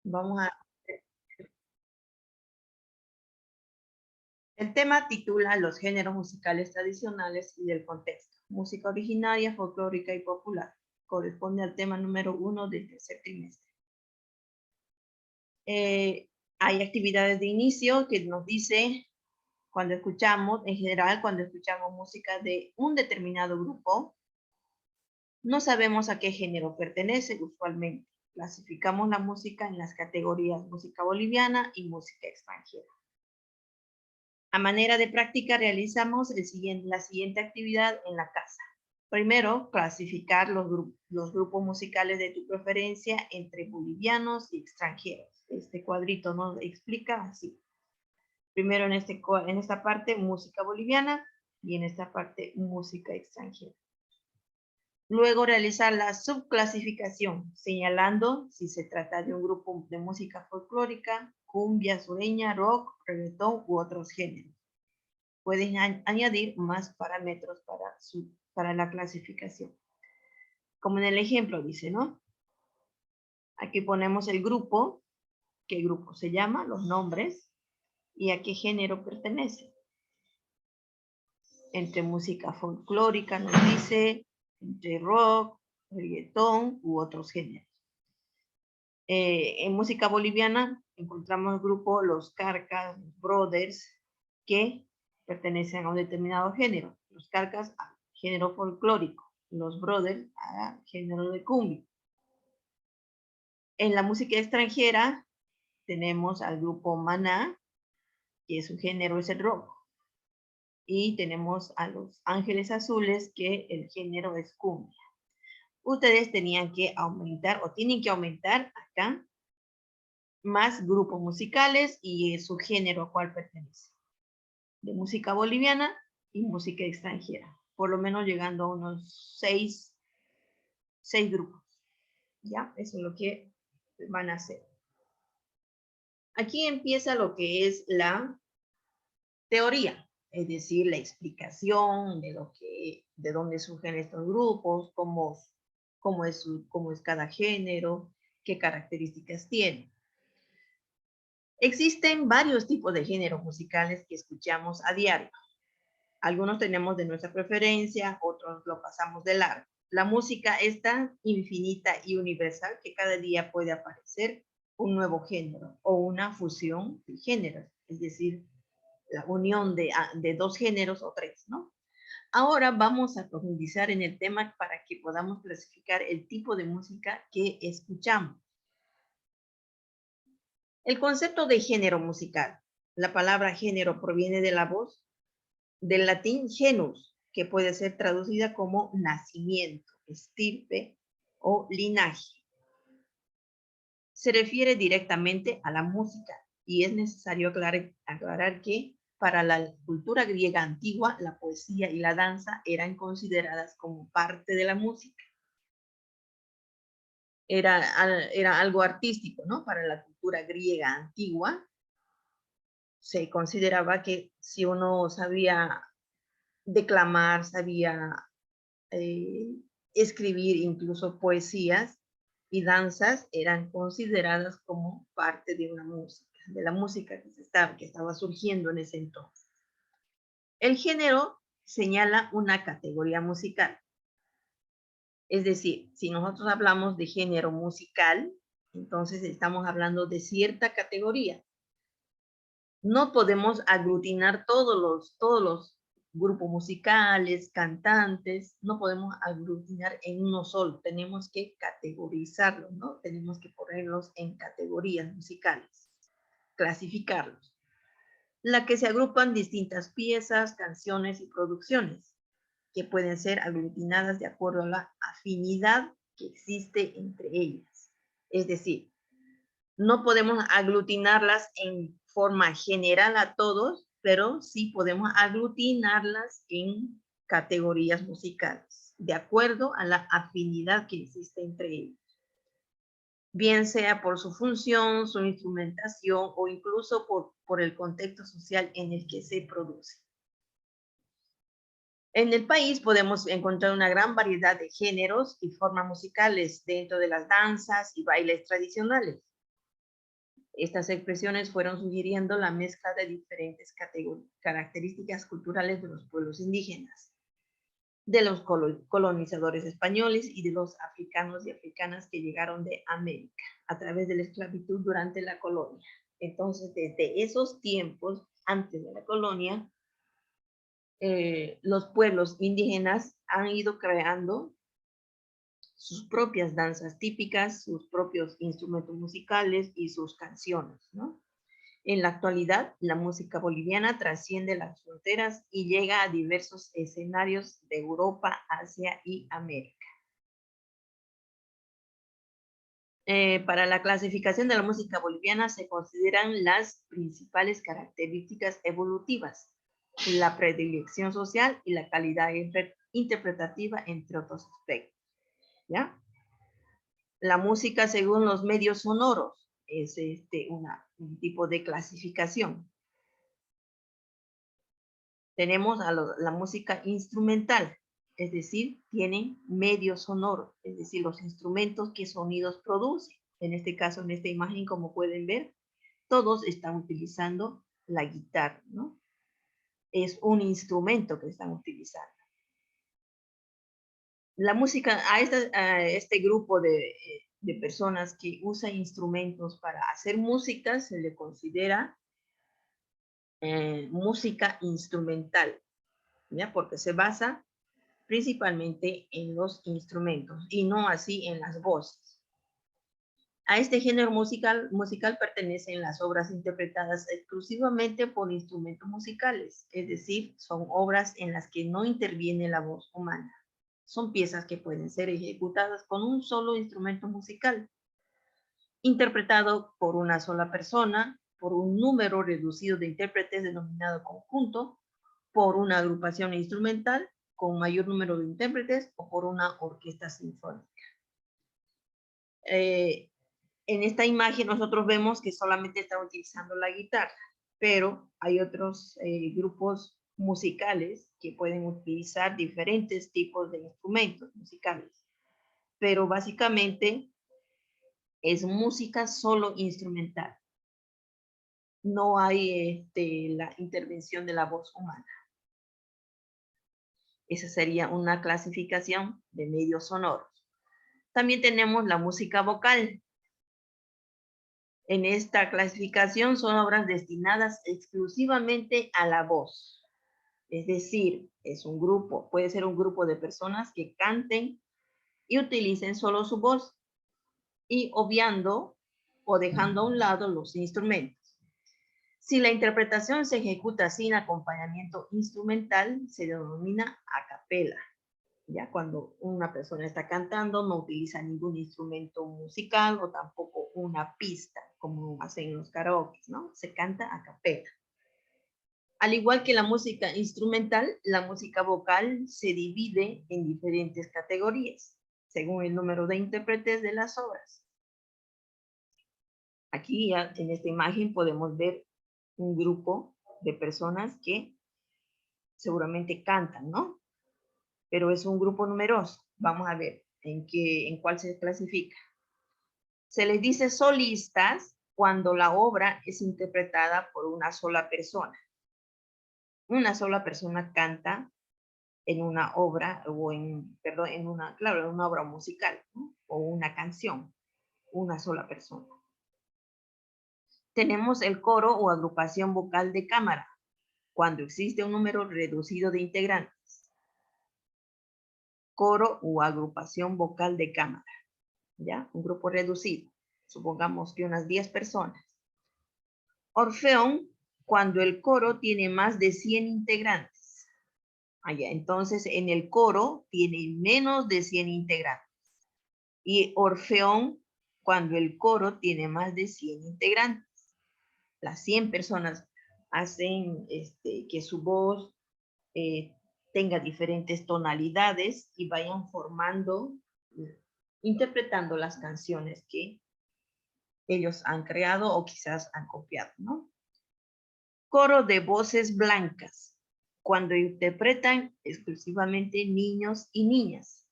Vamos a... El tema titula Los géneros musicales tradicionales y del contexto. Música originaria, folclórica y popular. Corresponde al tema número 1 del tercer trimestre. Hay actividades de inicio que nos dice cuando escuchamos, en general, cuando escuchamos música de un determinado grupo, no sabemos a qué género pertenece usualmente. Clasificamos la música en las categorías música boliviana y música extranjera. A manera de práctica realizamos la siguiente actividad en la casa. Primero, clasificar los grupos musicales de tu preferencia entre bolivianos y extranjeros. Este cuadrito nos explica así. Primero en esta parte música boliviana y en esta parte música extranjera. Luego realizar la subclasificación, señalando si se trata de un grupo de música folclórica, cumbia, sureña, rock, reggaetón u otros géneros. Pueden añadir más parámetros para la clasificación. Como en el ejemplo dice, ¿no? Aquí ponemos el grupo, qué grupo se llama, los nombres, y a qué género pertenece. Entre música folclórica nos dice, entre rock, reggaetón u otros géneros. En música boliviana encontramos el grupo Los Carcas, los Brothers, que pertenecen a un determinado género. Los Carcas a género folclórico, los Brothers a género de cumbia. En la música extranjera tenemos al grupo Maná, que su género es el rock. Y tenemos a los Ángeles Azules, que el género es cumbia. Ustedes tenían que aumentar o tienen que aumentar acá más grupos musicales y su género a cuál pertenece. De música boliviana y música extranjera. Por lo menos llegando a unos 6 grupos. ¿Ya? Eso es lo que van a hacer. Aquí empieza lo que es la teoría, es decir, la explicación de dónde surgen estos grupos, cómo es cada género, qué características tiene. Existen varios tipos de géneros musicales que escuchamos a diario. Algunos tenemos de nuestra preferencia, otros lo pasamos de largo. La música es tan infinita y universal que cada día puede aparecer un nuevo género o una fusión de géneros, es decir, la unión de dos géneros o tres, ¿no? Ahora vamos a profundizar en el tema para que podamos clasificar el tipo de música que escuchamos. El concepto de género musical. La palabra género proviene de la voz del latín genus, que puede ser traducida como nacimiento, estirpe o linaje. Se refiere directamente a la música y es necesario aclarar que para la cultura griega antigua, la poesía y la danza eran consideradas como parte de la música. Era algo artístico, ¿no? Para la cultura griega antigua, se consideraba que si uno sabía declamar, sabía escribir incluso poesías y danzas, eran consideradas como parte de una música, de la música que estaba surgiendo en ese entonces. El género señala una categoría musical. Es decir, si nosotros hablamos de género musical, entonces estamos hablando de cierta categoría. No podemos aglutinar todos los grupos musicales, cantantes, no podemos aglutinar en uno solo, tenemos que categorizarlos, ¿no? Tenemos que ponerlos en categorías musicales, clasificarlos, la que se agrupan distintas piezas, canciones y producciones, que pueden ser aglutinadas de acuerdo a la afinidad que existe entre ellas. Es decir, no podemos aglutinarlas en forma general a todos, pero sí podemos aglutinarlas en categorías musicales, de acuerdo a la afinidad que existe entre ellos. Bien sea por su función, su instrumentación o incluso por el contexto social en el que se produce. En el país podemos encontrar una gran variedad de géneros y formas musicales dentro de las danzas y bailes tradicionales. Estas expresiones fueron sugiriendo la mezcla de diferentes características culturales de los pueblos indígenas, de los colonizadores españoles y de los africanos y africanas que llegaron de América a través de la esclavitud durante la colonia. Entonces, desde esos tiempos, antes de la colonia, los pueblos indígenas han ido creando sus propias danzas típicas, sus propios instrumentos musicales y sus canciones, ¿no? En la actualidad, la música boliviana trasciende las fronteras y llega a diversos escenarios de Europa, Asia y América. Para la clasificación de la música boliviana se consideran las principales características evolutivas, la predilección social y la calidad interpretativa, entre otros aspectos, ¿ya? La música según los medios sonoros es un tipo de clasificación. Tenemos a la música instrumental, es decir, tienen medio sonoro, es decir, los instrumentos que sonidos producen. En este caso, en esta imagen, como pueden ver, todos están utilizando la guitarra, ¿no? Es un instrumento que están utilizando. La música, a este grupo de personas que usan instrumentos para hacer música, se le considera música instrumental, ¿ya? Porque se basa principalmente en los instrumentos y no así en las voces. A este género musical pertenecen las obras interpretadas exclusivamente por instrumentos musicales, es decir, son obras en las que no interviene la voz humana. Son piezas que pueden ser ejecutadas con un solo instrumento musical, interpretado por una sola persona, por un número reducido de intérpretes denominado conjunto, por una agrupación instrumental con mayor número de intérpretes o por una orquesta sinfónica. En esta imagen nosotros vemos que solamente están utilizando la guitarra, pero hay otros grupos musicales que pueden utilizar diferentes tipos de instrumentos musicales, pero básicamente es música solo instrumental. No hay la intervención de la voz humana. Esa sería una clasificación de medios sonoros. También tenemos la música vocal. En esta clasificación son obras destinadas exclusivamente a la voz. Es decir, es un grupo, puede ser un grupo de personas que canten y utilicen solo su voz y obviando o dejando a un lado los instrumentos. Si la interpretación se ejecuta sin acompañamiento instrumental, se denomina a capela. Ya cuando una persona está cantando, no utiliza ningún instrumento musical o tampoco una pista, como hacen los karaoke, ¿no? Se canta a capela. Al igual que la música instrumental, la música vocal se divide en diferentes categorías, según el número de intérpretes de las obras. Aquí ya en esta imagen podemos ver un grupo de personas que seguramente cantan, ¿no? Pero es un grupo numeroso. Vamos a ver en cuál se clasifica. Se les dice solistas cuando la obra es interpretada por una sola persona. Una sola persona canta en una obra o en una obra musical, ¿no? O una canción, una sola persona. Tenemos el coro o agrupación vocal de cámara, cuando existe un número reducido de integrantes. Coro o agrupación vocal de cámara, ¿ya? Un grupo reducido, supongamos que unas 10 personas. Orfeón, cuando el coro tiene más de 100 integrantes. Allá, entonces en el coro tiene menos de 100 integrantes. Y orfeón, cuando el coro tiene más de 100 integrantes. Las 100 personas hacen que su voz tenga diferentes tonalidades y vayan formando, interpretando las canciones que ellos han creado o quizás han copiado, ¿no? Coro de voces blancas, cuando interpretan exclusivamente niños y niñas.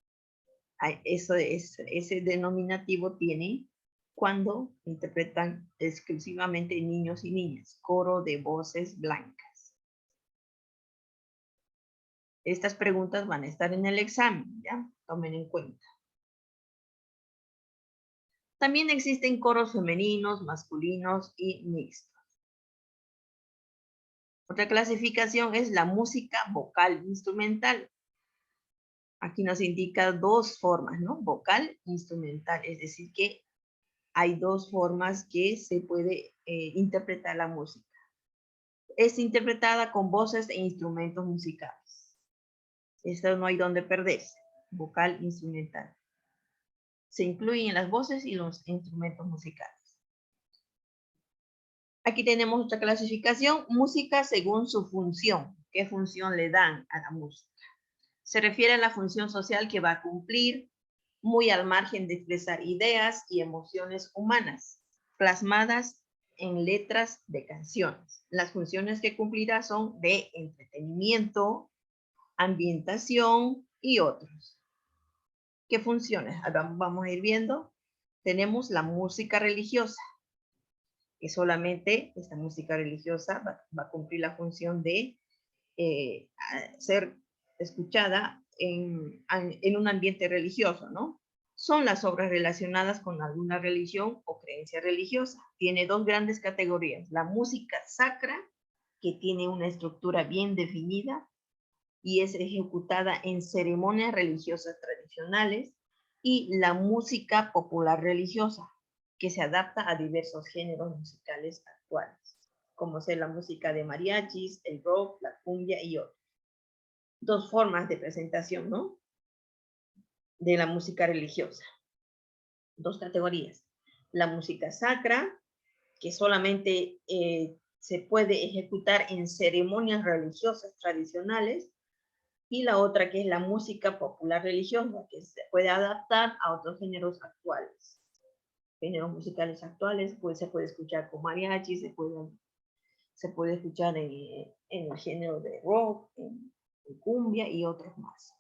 Ese denominativo tiene cuando interpretan exclusivamente niños y niñas, coro de voces blancas. Estas preguntas van a estar en el examen, ¿ya? Tomen en cuenta. También existen coros femeninos, masculinos y mixtos. Otra clasificación es la música vocal instrumental. Aquí nos indica dos formas, ¿no? Vocal, instrumental, es decir que hay dos formas que se puede interpretar la música. Es interpretada con voces e instrumentos musicales. Esto no hay donde perderse. Vocal, instrumental. Se incluyen las voces y los instrumentos musicales. Aquí tenemos otra clasificación, música según su función. ¿Qué función le dan a la música? Se refiere a la función social que va a cumplir, muy al margen de expresar ideas y emociones humanas, plasmadas en letras de canciones. Las funciones que cumplirá son de entretenimiento, ambientación y otros. ¿Qué funciones? Vamos a ir viendo. Tenemos la música religiosa, que solamente esta música religiosa va a cumplir la función de ser escuchada en un ambiente religioso, ¿no? Son las obras relacionadas con alguna religión o creencia religiosa. Tiene dos grandes categorías. La música sacra, que tiene una estructura bien definida y es ejecutada en ceremonias religiosas tradicionales, y la música popular religiosa, que se adapta a diversos géneros musicales actuales, como ser la música de mariachis, el rock, la cumbia y otros. Dos formas de presentación, ¿no? De la música religiosa. Dos categorías. La música sacra, que solamente se puede ejecutar en ceremonias religiosas tradicionales, y la otra que es la música popular religiosa, que se puede adaptar a otros géneros actuales. Géneros musicales actuales, pues se puede escuchar con mariachi, se puede escuchar en el género de rock, en cumbia y otros más.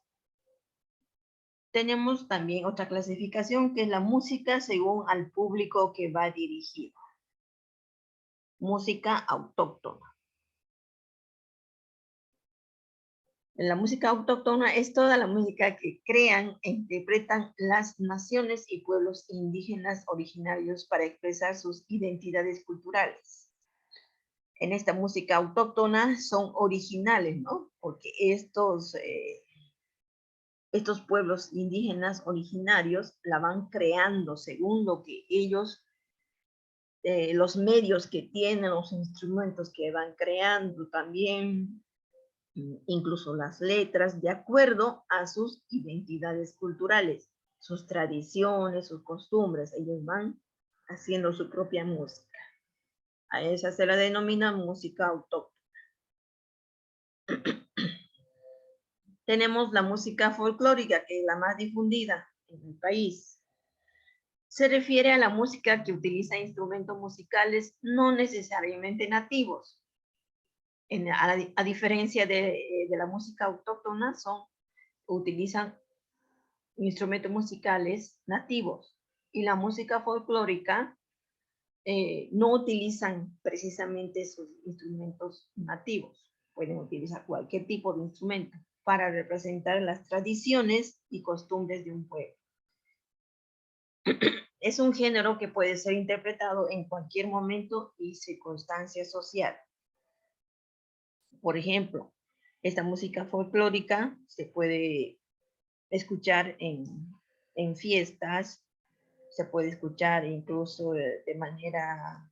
Tenemos también otra clasificación que es la música según al público que va dirigido. Música autóctona. La música autóctona es toda la música que crean e interpretan las naciones y pueblos indígenas originarios para expresar sus identidades culturales. En esta música autóctona son originales, ¿no? Porque estos pueblos indígenas originarios la van creando según lo que ellos, los medios que tienen, los instrumentos que van creando también, incluso las letras, de acuerdo a sus identidades culturales, sus tradiciones, sus costumbres. Ellos van haciendo su propia música. A esa se la denomina música autóctona. Tenemos la música folclórica, que es la más difundida en el país. Se refiere a la música que utiliza instrumentos musicales no necesariamente nativos. A diferencia de la música autóctona, utilizan instrumentos musicales nativos, y la música folclórica no utilizan precisamente sus instrumentos nativos. Pueden utilizar cualquier tipo de instrumento para representar las tradiciones y costumbres de un pueblo. Es un género que puede ser interpretado en cualquier momento y circunstancia social. Por ejemplo, esta música folclórica se puede escuchar en fiestas, se puede escuchar incluso de manera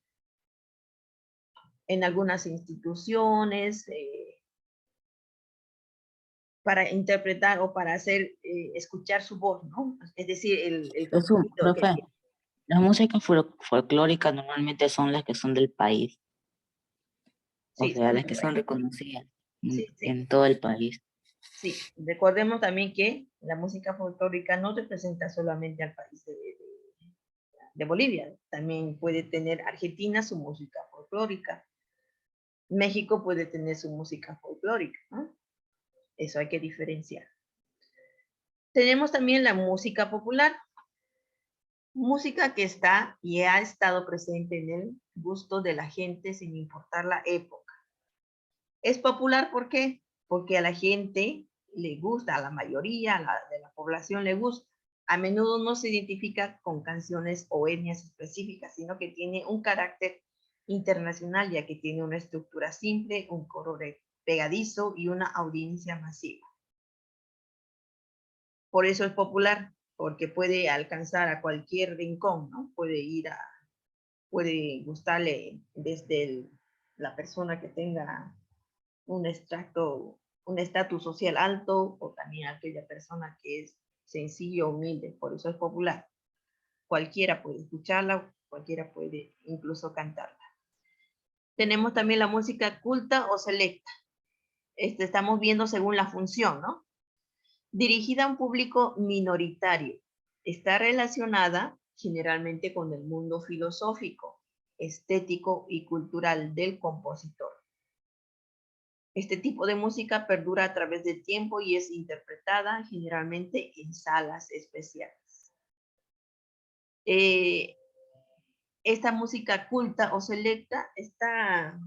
en algunas instituciones, para interpretar o para hacer escuchar su voz, ¿no? Es decir, el contenido que tiene. Las músicas folclóricas normalmente son las que son del país, Sí, o sea, las que son reconocidas sí, sí. en todo el país. Sí, recordemos también que la música folclórica no representa solamente al país de Bolivia, también puede tener Argentina su música folclórica, México puede tener su música folclórica, ¿no? Eso hay que diferenciar. Tenemos también la música popular. Música que está y ha estado presente en el gusto de la gente sin importar la época. Es popular, ¿por qué? Porque a la gente le gusta, a la mayoría de la población le gusta. A menudo no se identifica con canciones o etnias específicas, sino que tiene un carácter internacional, ya que tiene una estructura simple, un coro pegadizo y una audiencia masiva. Por eso es popular, porque puede alcanzar a cualquier rincón, ¿no? Puede gustarle desde la persona que tenga un extracto, un estatus social alto, o también aquella persona que es sencillo, humilde, por eso es popular. Cualquiera puede escucharla, cualquiera puede incluso cantarla. Tenemos también la música culta o selecta. Estamos viendo según la función, ¿no? Dirigida a un público minoritario. Está relacionada generalmente con el mundo filosófico, estético y cultural del compositor. Este tipo de música perdura a través del tiempo y es interpretada generalmente en salas especiales. Esta música culta o selecta está,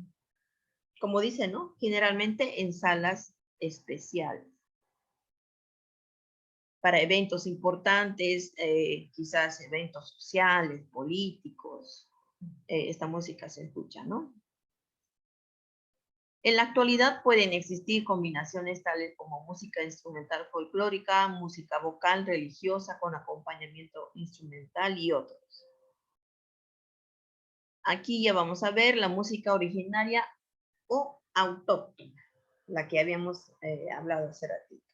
como dice, ¿no? Generalmente en salas especiales. Para eventos importantes, quizás eventos sociales, políticos, esta música se escucha, ¿no? En la actualidad pueden existir combinaciones tales como música instrumental folclórica, música vocal religiosa con acompañamiento instrumental y otros. Aquí ya vamos a ver la música originaria o autóctona, la que habíamos hablado hace ratito.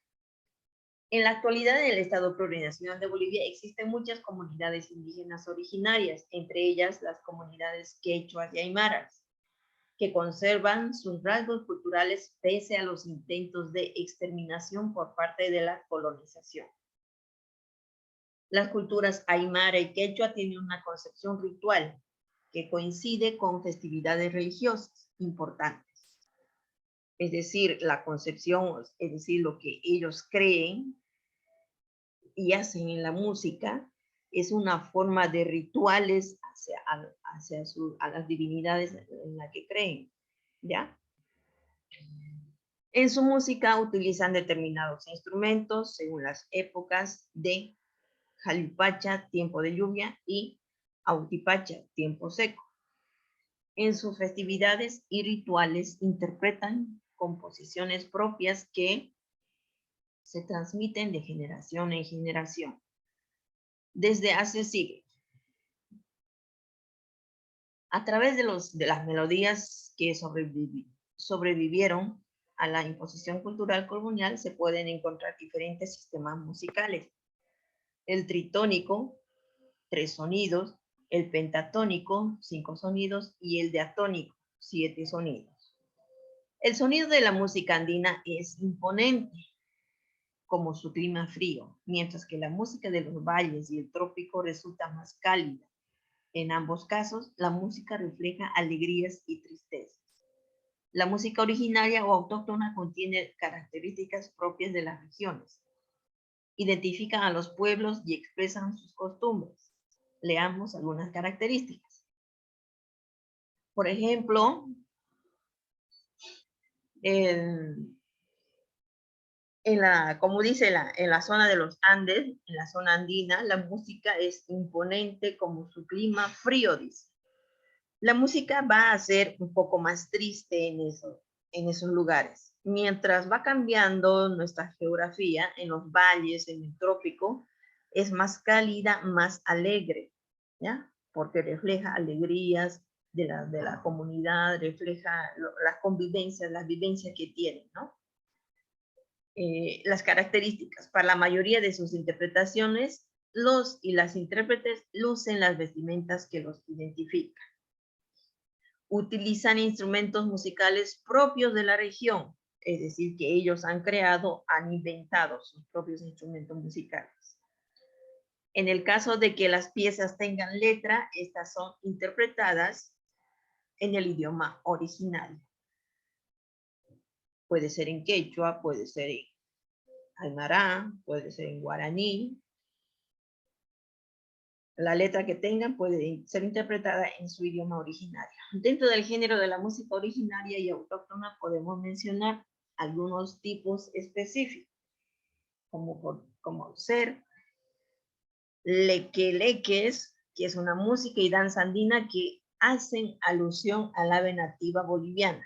En la actualidad, en el Estado Plurinacional de Bolivia existen muchas comunidades indígenas originarias, entre ellas las comunidades quechuas y aymaras, que conservan sus rasgos culturales pese a los intentos de exterminación por parte de la colonización. Las culturas aymara y quechua tienen una concepción ritual que coincide con festividades religiosas importantes. Es decir, la concepción, es decir, lo que ellos creen y hacen en la música, es una forma de rituales a las divinidades en las que creen, ¿ya? En su música utilizan determinados instrumentos según las épocas de Jalipacha, tiempo de lluvia, y Autipacha, tiempo seco. En sus festividades y rituales interpretan composiciones propias que se transmiten de generación en generación desde hace siglos. A través de las melodías que sobrevivieron a la imposición cultural colonial se pueden encontrar diferentes sistemas musicales. El tritónico, 3 sonidos, el pentatónico, 5 sonidos, y el diatónico, 7 sonidos. El sonido de la música andina es imponente, como su clima frío, mientras que la música de los valles y el trópico resulta más cálida. En ambos casos, la música refleja alegrías y tristezas. La música originaria o autóctona contiene características propias de las regiones. Identifican a los pueblos y expresan sus costumbres. Leamos algunas características. Por ejemplo, como dice en la zona de los Andes, en la zona andina, la música es imponente como su clima frío, dice. La música va a ser un poco más triste en esos lugares. Mientras va cambiando nuestra geografía, en los valles, en el trópico, es más cálida, más alegre, ¿ya? Porque refleja alegrías de la comunidad, refleja las convivencias, las vivencias que tienen, ¿no? Las características. Para la mayoría de sus interpretaciones, los y las intérpretes lucen las vestimentas que los identifican. Utilizan instrumentos musicales propios de la región, es decir, que ellos han creado, han inventado sus propios instrumentos musicales. En el caso de que las piezas tengan letra, estas son interpretadas en el idioma original. Puede ser en quechua, puede ser en aymara, puede ser en guaraní. La letra que tengan puede ser interpretada en su idioma originario. Dentro del género de la música originaria y autóctona podemos mencionar algunos tipos específicos, como ser lequeleques, que es una música y danza andina que hacen alusión al ave nativa boliviana,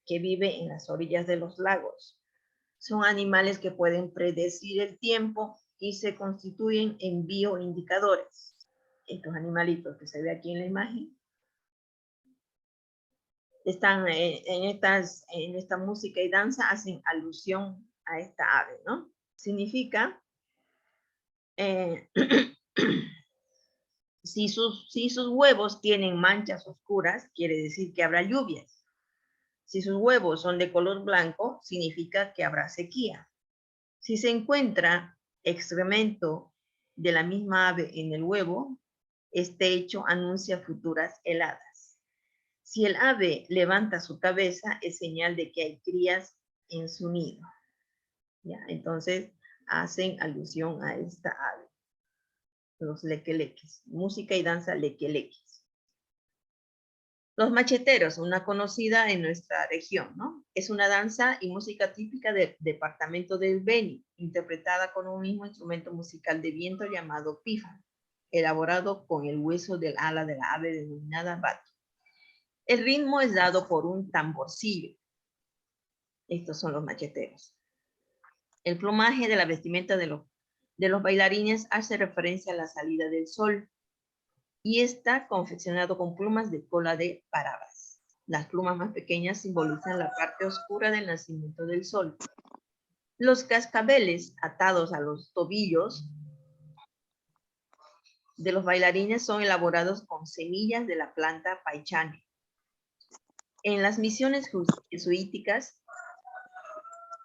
que vive en las orillas de los lagos. Son animales que pueden predecir el tiempo y se constituyen en bioindicadores. Estos animalitos que se ve aquí en la imagen están en esta música y danza, hacen alusión a esta ave, ¿no? Significa si sus huevos tienen manchas oscuras, quiere decir que habrá lluvias. Si sus huevos son de color blanco, significa que habrá sequía. Si se encuentra excremento de la misma ave en el huevo, este hecho anuncia futuras heladas. Si el ave levanta su cabeza, es señal de que hay crías en su nido. ¿Ya? Entonces, hacen alusión a esta ave. Los lequeleques. Música y danza lequeleques. Los macheteros, una conocida en nuestra región, ¿no? Es una danza y música típica del departamento del Beni, interpretada con un mismo instrumento musical de viento llamado pífano, elaborado con el hueso del ala de la ave denominada bato. El ritmo es dado por un tamborcillo. Estos son los macheteros. El plumaje de la vestimenta de los bailarines hace referencia a la salida del sol y está confeccionado con plumas de cola de parabas. Las plumas más pequeñas simbolizan la parte oscura del nacimiento del sol. Los cascabeles atados a los tobillos de los bailarines son elaborados con semillas de la planta paichane. En las misiones jesuíticas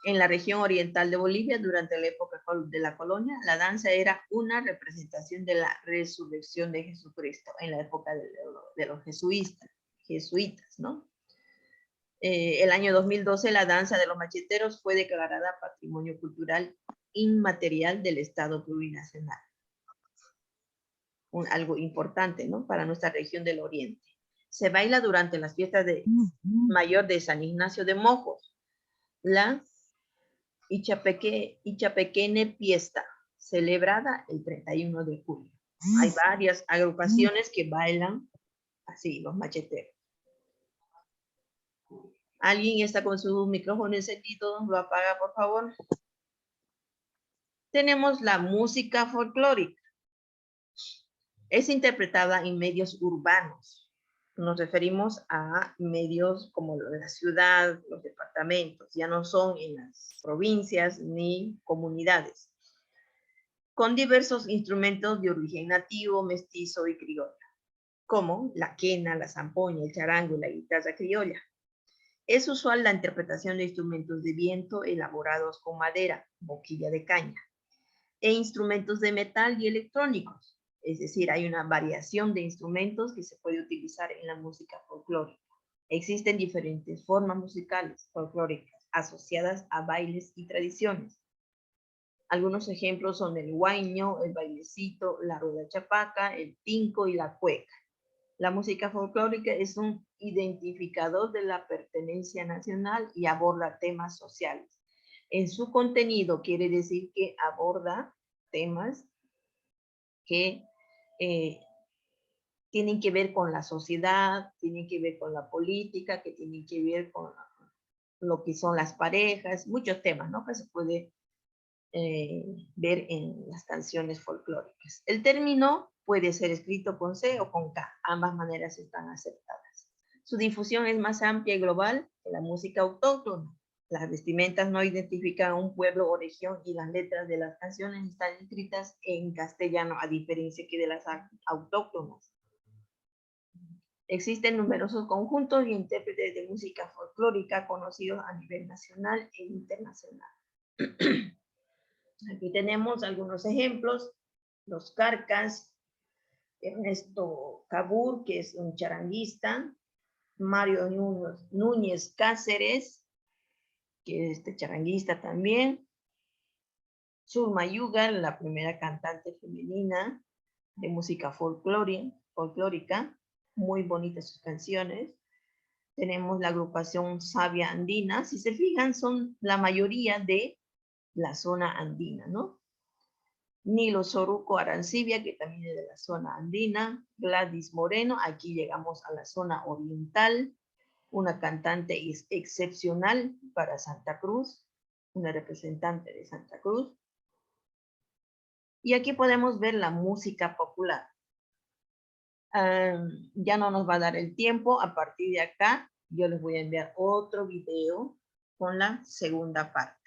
en la región oriental de Bolivia, durante la época de la colonia, la danza era una representación de la resurrección de Jesucristo en la época de los jesuitas, ¿no? El año 2012, la danza de los macheteros fue declarada Patrimonio Cultural Inmaterial del Estado Plurinacional. Algo importante, ¿no? Para nuestra región del Oriente. Se baila durante las fiestas mayor de San Ignacio de Mojos, la Ichapequene Fiesta, celebrada el 31 de julio. Hay varias agrupaciones que bailan así, los macheteros. ¿Alguien está con su micrófono encendido? ¿Lo apaga, por favor? Tenemos la música folclórica. Es interpretada en medios urbanos. Nos referimos a medios como la ciudad, los departamentos, ya no son en las provincias ni comunidades, con diversos instrumentos de origen nativo, mestizo y criollo, como la quena, la zampoña, el charango y la guitarra criolla. Es usual la interpretación de instrumentos de viento elaborados con madera, boquilla de caña, e instrumentos de metal y electrónicos. Es decir, hay una variación de instrumentos que se puede utilizar en la música folclórica. Existen diferentes formas musicales folclóricas asociadas a bailes y tradiciones. Algunos ejemplos son el huayno, el bailecito, la rueda chapaca, el tinco y la cueca. La música folclórica es un identificador de la pertenencia nacional y aborda temas sociales. En su contenido quiere decir que aborda temas que tienen que ver con la sociedad, tienen que ver con la política, que tienen que ver con lo que son las parejas, muchos temas, ¿no? Que se puede ver en las canciones folclóricas. El término puede ser escrito con C o con K, ambas maneras están aceptadas. Su difusión es más amplia y global que la música autóctona. Las vestimentas no identifican a un pueblo o región y las letras de las canciones están escritas en castellano, a diferencia que de las autóctonas. Existen numerosos conjuntos y intérpretes de música folclórica conocidos a nivel nacional e internacional. Aquí tenemos algunos ejemplos. Los Carcas, Ernesto Cabur, que es un charanguista, Mario Núñez Cáceres, que es charanguista también, Zulma Yugal, la primera cantante femenina, de música folclórica, muy bonitas sus canciones. Tenemos la agrupación Savia Andina, si se fijan son la mayoría de la zona andina, ¿no? Nilo Soruco Arancibia, que también es de la zona andina. Gladys Moreno, aquí llegamos a la zona oriental. Una cantante excepcional para Santa Cruz, una representante de Santa Cruz. Y aquí podemos ver la música popular. Ya no nos va a dar el tiempo. A partir de acá, yo les voy a enviar otro video con la segunda parte.